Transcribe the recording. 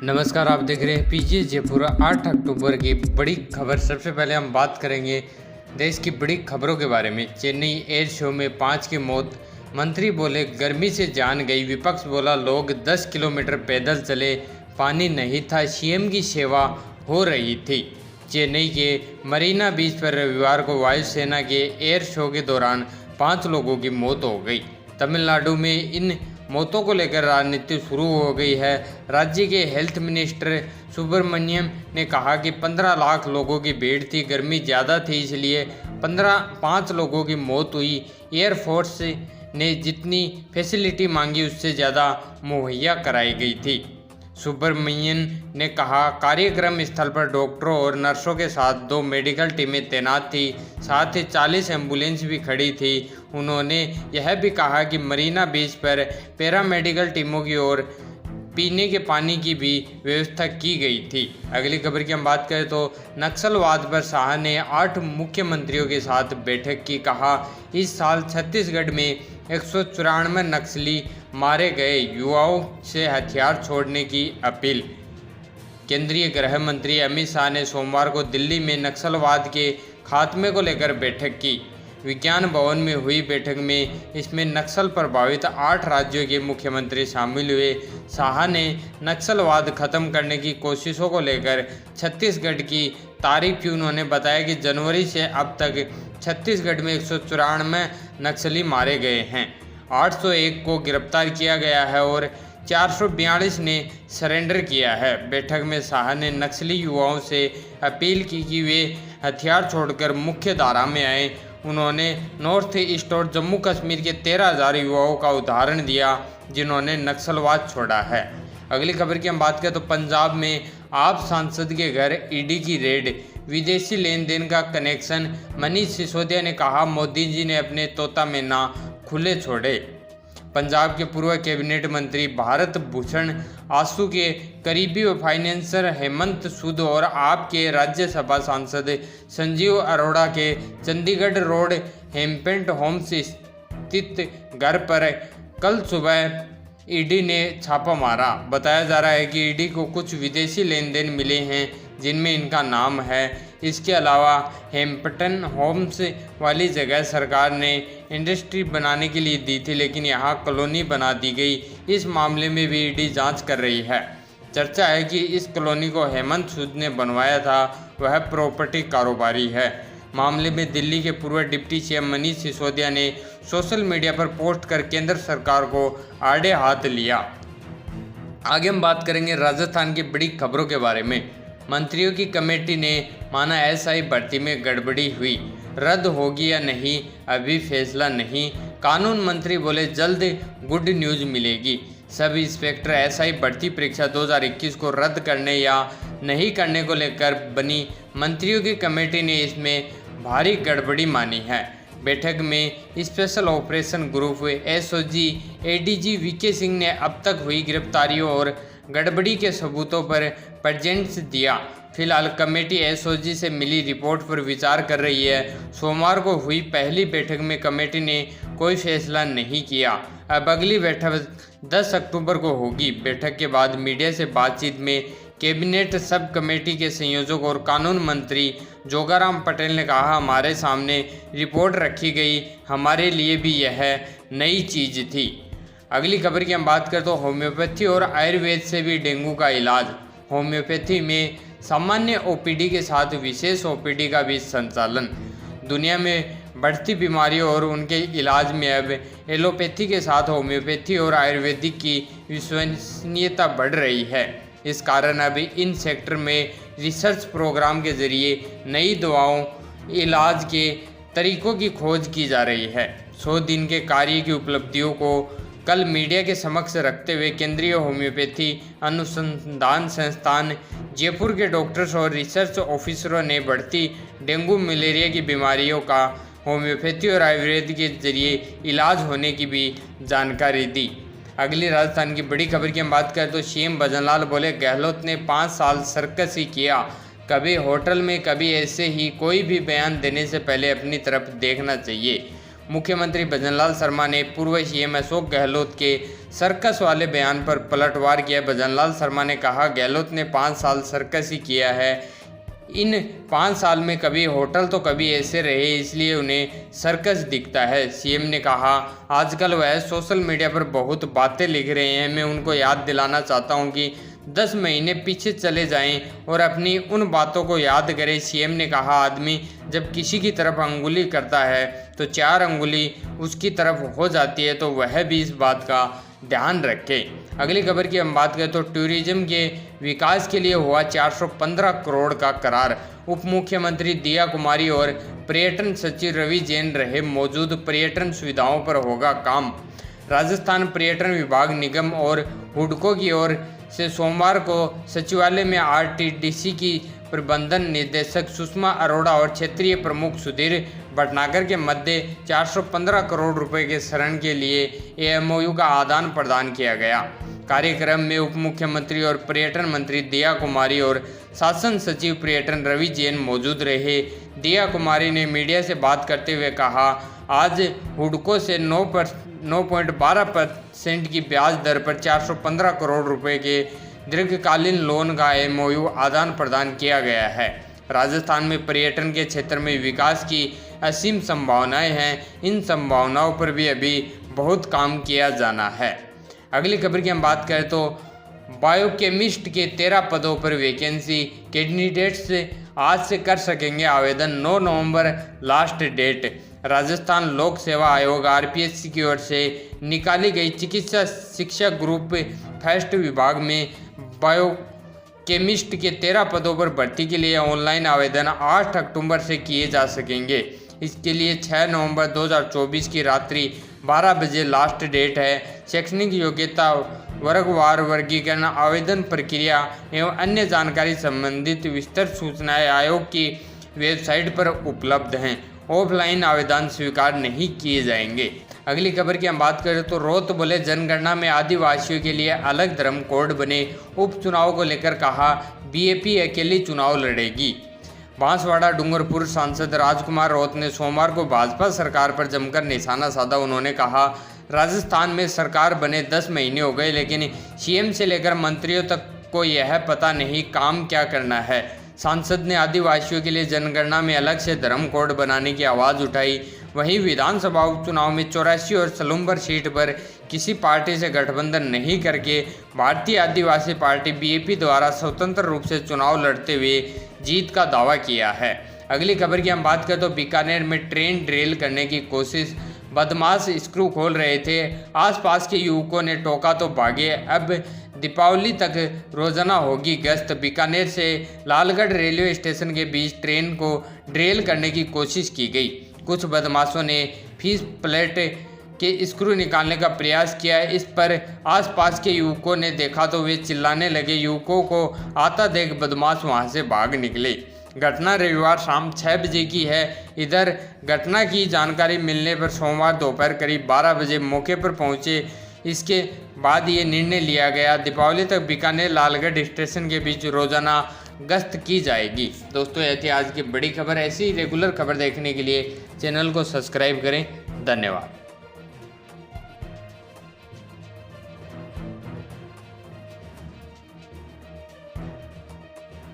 नमस्कार, आप देख रहे हैं पीजी जयपुर। 8 अक्टूबर की बड़ी खबर। सबसे पहले हम बात करेंगे देश की बड़ी खबरों के बारे में। चेन्नई एयर शो में 5 की मौत, मंत्री बोले गर्मी से जान गई। विपक्ष बोला लोग 10 किलोमीटर पैदल चले, पानी नहीं था, सीएम की सेवा हो रही थी। चेन्नई के मरीना बीच पर रविवार को वायुसेना के एयर शो के दौरान 5 लोगों की मौत हो गई। तमिलनाडु में इन मौतों को लेकर राजनीति शुरू हो गई है। राज्य के हेल्थ मिनिस्टर सुब्रमण्यम ने कहा कि 15 लाख लोगों की भीड़ थी, गर्मी ज़्यादा थी, इसलिए 5 लोगों की मौत हुई। एयरफोर्स ने जितनी फैसिलिटी मांगी उससे ज़्यादा मुहैया कराई गई थी। सुब्रमण्यन ने कहा कार्यक्रम स्थल पर डॉक्टरों और नर्सों के साथ 2 मेडिकल टीमें तैनात थी, साथ ही 40 एम्बुलेंस भी खड़ी थी। उन्होंने यह भी कहा कि मरीना बीच पर पैरामेडिकल टीमों की ओर पीने के पानी की भी व्यवस्था की गई थी। अगली खबर की हम बात करें तो नक्सलवाद पर शाह ने 8 मुख्यमंत्रियों के साथ बैठक की। कहा इस साल छत्तीसगढ़ में 194 नक्सली मारे गए, युवाओं से हथियार छोड़ने की अपील। केंद्रीय गृह मंत्री अमित शाह ने सोमवार को दिल्ली में नक्सलवाद के खात्मे को लेकर बैठक की। विज्ञान भवन में हुई बैठक में इसमें नक्सल प्रभावित 8 राज्यों के मुख्यमंत्री शामिल हुए। शाह ने नक्सलवाद खत्म करने की कोशिशों को लेकर छत्तीसगढ़ की तारीफ की। उन्होंने बताया कि जनवरी से अब तक छत्तीसगढ़ में 194 नक्सली मारे गए हैं, 801 को गिरफ्तार किया गया है और 442 ने सरेंडर किया है। बैठक में शाह ने नक्सली युवाओं से अपील की कि वे हथियार छोड़कर मुख्य धारा में आए। उन्होंने नॉर्थ ईस्ट और जम्मू कश्मीर के 13,000 युवाओं का उदाहरण दिया जिन्होंने नक्सलवाद छोड़ा है। अगली खबर की हम बात करें तो पंजाब में आप सांसद के घर ईडी की रेड, विदेशी लेन देन का कनेक्शन। मनीष सिसोदिया ने कहा मोदी जी ने अपने तोता मैना खुले छोड़े। पंजाब के पूर्व कैबिनेट मंत्री भारत भूषण आसू के करीबी व फाइनेंसर हेमंत सूद और आप के राज्यसभा सांसद संजीव अरोड़ा के चंडीगढ़ रोड हेम्पेंट होम्स स्थित घर पर कल सुबह ईडी ने छापा मारा। बताया जा रहा है कि ईडी को कुछ विदेशी लेन देन मिले हैं जिनमें इनका नाम है। इसके अलावा हेम्पटन होम्स वाली जगह सरकार ने इंडस्ट्री बनाने के लिए दी थी, लेकिन यहाँ कॉलोनी बना दी गई। इस मामले में भी ईडी जांच कर रही है। चर्चा है कि इस कॉलोनी को हेमंत सूद ने बनवाया था, वह प्रॉपर्टी कारोबारी है। मामले में दिल्ली के पूर्व डिप्टी सीएम मनीष सिसोदिया ने सोशल मीडिया पर पोस्ट कर केंद्र सरकार को आड़े हाथ लिया। आगे हम बात करेंगे राजस्थान की बड़ी खबरों के बारे में। मंत्रियों की कमेटी ने माना एसआई भर्ती में गड़बड़ी हुई, रद्द होगी या नहीं अभी फैसला नहीं। कानून मंत्री बोले जल्द गुड न्यूज़ मिलेगी। सब इंस्पेक्टर एसआई भर्ती परीक्षा 2021 को रद्द करने या नहीं करने को लेकर बनी मंत्रियों की कमेटी ने इसमें भारी गड़बड़ी मानी है। बैठक में special operation group SOG ADG VK Singh ने अब तक हुई गिरफ्तारियों और गड़बड़ी के सबूतों पर प्रेजेंट्स दिया। फिलहाल कमेटी एसओजी से मिली रिपोर्ट पर विचार कर रही है। सोमवार को हुई पहली बैठक में कमेटी ने कोई फैसला नहीं किया। अब अगली बैठक 10 अक्टूबर को होगी। बैठक के बाद मीडिया से बातचीत में कैबिनेट सब कमेटी के संयोजक और कानून मंत्री जोगाराम पटेल ने कहा हमारे सामने रिपोर्ट रखी गई, हमारे लिए भी यह नई चीज़ थी। अगली खबर की हम बात करें तो होम्योपैथी और आयुर्वेद से भी डेंगू का इलाज। होम्योपैथी में सामान्य ओपीडी के साथ विशेष ओपीडी का भी संचालन। दुनिया में बढ़ती बीमारियों और उनके इलाज में अब एलोपैथी के साथ होम्योपैथी और आयुर्वेदिक की विश्वसनीयता बढ़ रही है। इस कारण अब इन सेक्टर में रिसर्च प्रोग्राम के जरिए नई दवाओं, इलाज के तरीकों की खोज की जा रही है। 100 दिन के कार्य की उपलब्धियों को कल मीडिया के समक्ष रखते हुए केंद्रीय होम्योपैथी अनुसंधान संस्थान जयपुर के डॉक्टर्स और रिसर्च ऑफिसरों ने बढ़ती डेंगू मलेरिया की बीमारियों का होम्योपैथी और आयुर्वेद के जरिए इलाज होने की भी जानकारी दी। अगली राजस्थान की बड़ी खबर की हम बात करें तो सीएम भजनलाल बोले गहलोत ने 5 साल सर्कस ही किया, कभी होटल में कभी ऐसे ही। कोई भी बयान देने से पहले अपनी तरफ देखना चाहिए। मुख्यमंत्री भजनलाल शर्मा ने पूर्व सीएम अशोक गहलोत के सर्कस वाले बयान पर पलटवार किया। भजनलाल शर्मा ने कहा, गहलोत ने 5 साल सर्कस ही किया है। इन 5 साल में कभी होटल तो कभी ऐसे रहे, इसलिए उन्हें सर्कस दिखता है। सीएम ने कहा, आजकल वह सोशल मीडिया पर बहुत बातें लिख रहे हैं। मैं उनको याद दिलाना चाहता हूं कि 10 महीने पीछे चले जाएं और अपनी उन बातों को याद करें। सीएम ने कहा, आदमी जब किसी की तरफ अंगुली करता है तो 4 अंगुली उसकी तरफ हो जाती है, तो वह भी इस बात का ध्यान रखें। अगली खबर की हम बात करें तो टूरिज्म के विकास के लिए हुआ 415 करोड़ का करार। उप मुख्यमंत्री दिया कुमारी और पर्यटन सचिव रवि जैन रहे मौजूद। पर्यटन सुविधाओं पर होगा काम। राजस्थान पर्यटन विभाग निगम और हुडको की ओर से सोमवार को सचिवालय में आरटीडीसी की प्रबंधन निदेशक सुषमा अरोड़ा और क्षेत्रीय प्रमुख सुधीर भटनागर के मध्य 415 करोड़ रुपए के ऋण के लिए एमओयू का आदान प्रदान किया गया। कार्यक्रम में उप मुख्यमंत्री और पर्यटन मंत्री दिया कुमारी और शासन सचिव पर्यटन रवि जैन मौजूद रहे। दिया कुमारी ने मीडिया से बात करते हुए कहा, आज हुडको से 9.12% की ब्याज दर पर 415 करोड़ रुपए के दीर्घकालीन लोन का एमओयू आदान प्रदान किया गया है। राजस्थान में पर्यटन के क्षेत्र में विकास की असीम संभावनाएं हैं। इन संभावनाओं पर भी अभी बहुत काम किया जाना है। अगली खबर की हम बात करें तो बायोकेमिस्ट के 13 पदों पर वैकेंसी। कैंडिडेट्स आज से कर सकेंगे आवेदन। 9 नवंबर लास्ट डेट। राजस्थान लोक सेवा आयोग आरपीएससी की ओर से निकाली गई चिकित्सा शिक्षा ग्रुप फर्स्ट विभाग में बायोकेमिस्ट के 13 पदों पर भर्ती के लिए ऑनलाइन आवेदन 8 अक्टूबर से किए जा सकेंगे। इसके लिए 6 नवंबर 2024 की रात्रि 12 बजे लास्ट डेट है। शैक्षणिक योग्यता, वर्गवार वर्गीकरण, आवेदन प्रक्रिया एवं अन्य जानकारी संबंधित विस्तृत सूचनाएं आयोग की वेबसाइट पर उपलब्ध हैं। ऑफलाइन आवेदन स्वीकार नहीं किए जाएंगे। अगली खबर की हम बात करें तो रोहत बोले, जनगणना में आदिवासियों के लिए अलग धर्म कोड बने। उपचुनाव को लेकर कहा, बीएपी अकेली चुनाव लड़ेगी। बांसवाड़ा डूंगरपुर सांसद राजकुमार रोहत ने सोमवार को भाजपा सरकार पर जमकर निशाना साधा। उन्होंने कहा, राजस्थान में सरकार बने 10 महीने हो गए, लेकिन सीएम से लेकर मंत्रियों तक को यह पता नहीं काम क्या करना है। सांसद ने आदिवासियों के लिए जनगणना में अलग से धर्म कोड बनाने की आवाज़ उठाई। वहीं विधानसभा उपचुनाव में 84 और सलूम्बर सीट पर किसी पार्टी से गठबंधन नहीं करके भारतीय आदिवासी पार्टी बीएपी द्वारा स्वतंत्र रूप से चुनाव लड़ते हुए जीत का दावा किया है। अगली खबर की हम बात करें तो बीकानेर में ट्रेन ड्रिल करने की कोशिश। बदमाश स्क्रू खोल रहे थे, आसपास के युवकों ने टोका तो भागे। अब दीपावली तक रोजाना होगी गश्त। बीकानेर से लालगढ़ रेलवे स्टेशन के बीच ट्रेन को ड्रिल करने की कोशिश की गई। कुछ बदमाशों ने फीस प्लेट के स्क्रू निकालने का प्रयास किया। इस पर आसपास के युवकों ने देखा तो वे चिल्लाने लगे। युवकों को आता देख बदमाश वहां से भाग निकले। घटना रविवार शाम 6 बजे की है। इधर घटना की जानकारी मिलने पर सोमवार दोपहर करीब 12 बजे मौके पर पहुंचे। इसके बाद ये निर्णय लिया गया। दीपावली तक बीकानेर लालगढ़ स्टेशन के बीच रोजाना गश्त की जाएगी। दोस्तों, यह थी आज की बड़ी खबर। ऐसी रेगुलर खबर देखने के लिए चैनल को सब्सक्राइब करें। धन्यवाद।